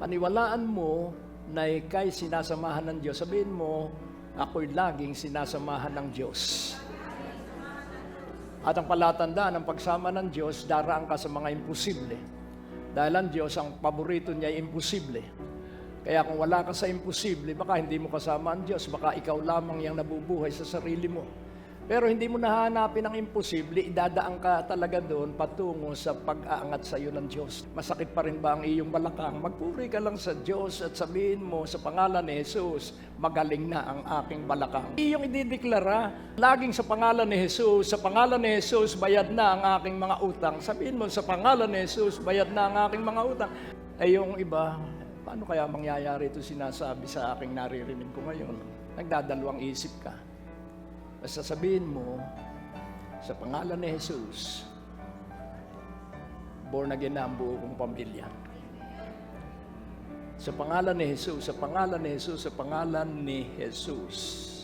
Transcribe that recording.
Paniwalaan mo na ika'y sinasamahan ng Diyos. Sabihin mo, ako'y laging sinasamahan ng Diyos. At ang palatandaan ng pagsama ng Diyos, daraan ka sa mga imposible. Dahil ang Diyos, ang paborito niya ay imposible. Kaya kung wala ka sa imposible, baka hindi mo kasama ang Diyos. Baka ikaw lamang yung nabubuhay sa sarili mo. Pero hindi mo nahanapin ang imposible, idadaan ka talaga doon patungo sa pag-aangat sa iyo ng Diyos. Masakit pa rin ba ang iyong balakang? Magpuri ka lang sa Diyos at sabihin mo sa pangalan ni Jesus, magaling na ang aking balakang. Iyong idideklara, laging sa pangalan ni Jesus, sa pangalan ni Jesus, bayad na ang aking mga utang. Sabihin mo, sa pangalan ni Jesus, bayad na ang aking mga utang. Ay yung iba, paano kaya mangyayari ito sinasabi sa aking naririnig ko ngayon? Nagdadalawang isip ka. Sasabihin mo, sa pangalan ni Jesus, born again na ang buo kong pamilya. Sa pangalan ni Jesus, sa pangalan ni Jesus, sa pangalan ni Jesus.